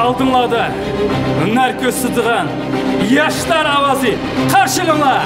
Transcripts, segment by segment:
Aldınladı. Ünler göz sıdığın yaşlar avazı karşılığına.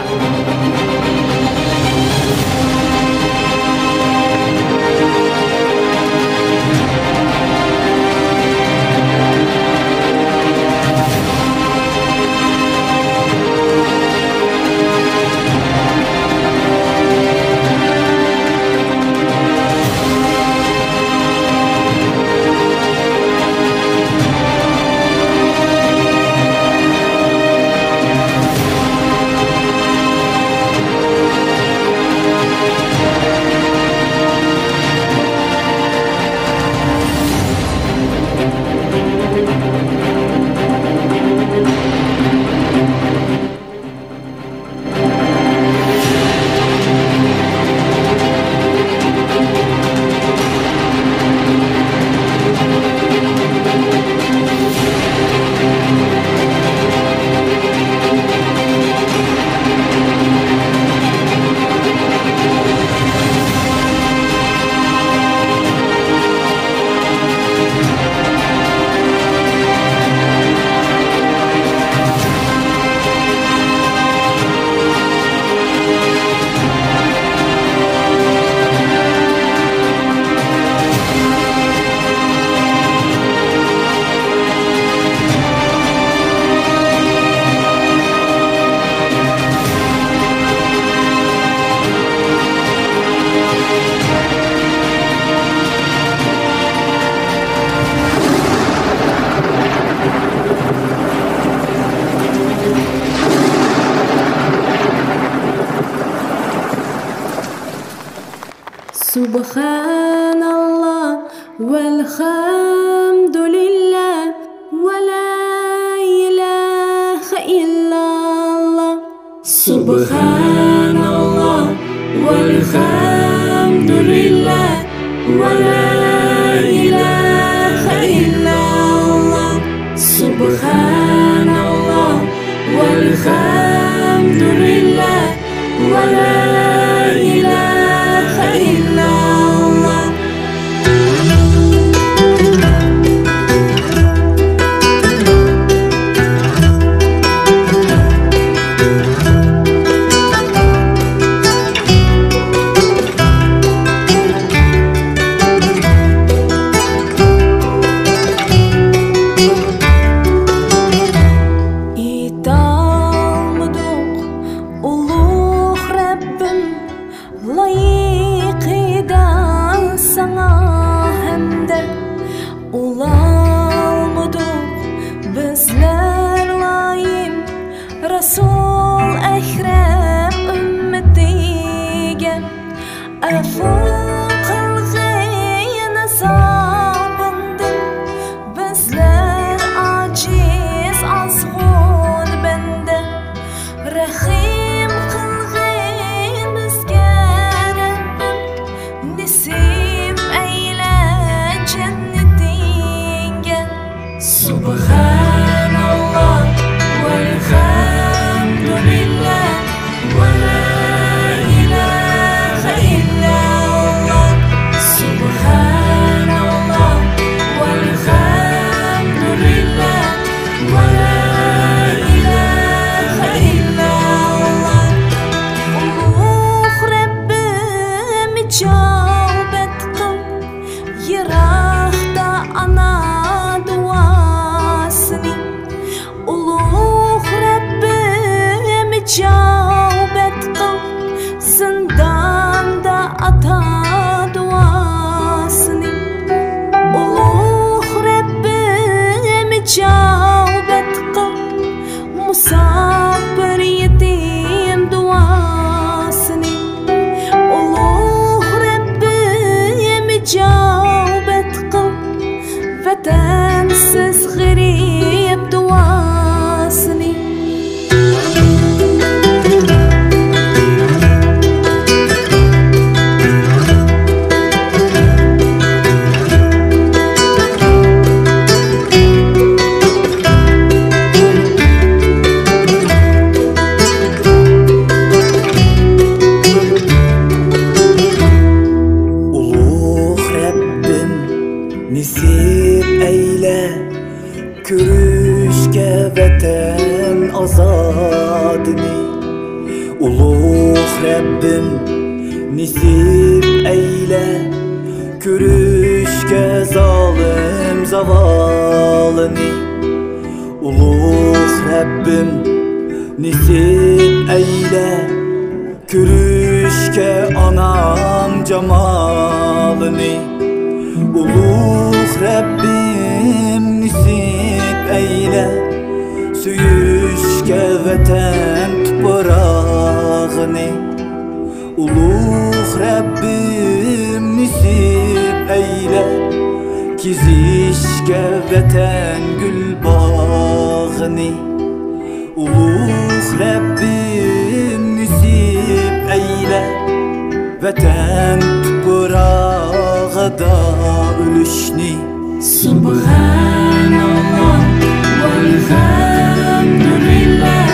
سبحان الله والحمد لله ولا إله إلا الله سبحان الله والحمد لله ولا إله إلا الله سبحان الله والحمد لله ولا إله إلا الله Resul Ekrem ümmetiga afu qilg'in azobindan bizlar aciz azg'un banda rahim qilg'in bizga Rabbim nasib ayla jannatingga Subhanallah والحمد لله ولا إله إلا الله سبحان الله والحمد لله ولا إله إلا الله الله ربim icabet kıl yırakta ana duasını icabet kıl zindanda ata duasını Uluh Rabbim icabet kıl musafir yetim duasını Uluh Rabbim icabet kıl vatansiz g'arib duasını Kürüşke vatan azadını Uluq Rabbim nisip eyle Kürüşke zalim zavalını Uluq Rabbim nisip eyle Kürüşke anam cemalını Uluq Rabbim nisip eyle Söyüşke vatan tuprağını Uluq Rabbim nisip eyle Kizişke vatan gül bağını Uluq Rabbim nisip eyle Vatan tuprağıda ölüşni Subhanallah Walhamdulillah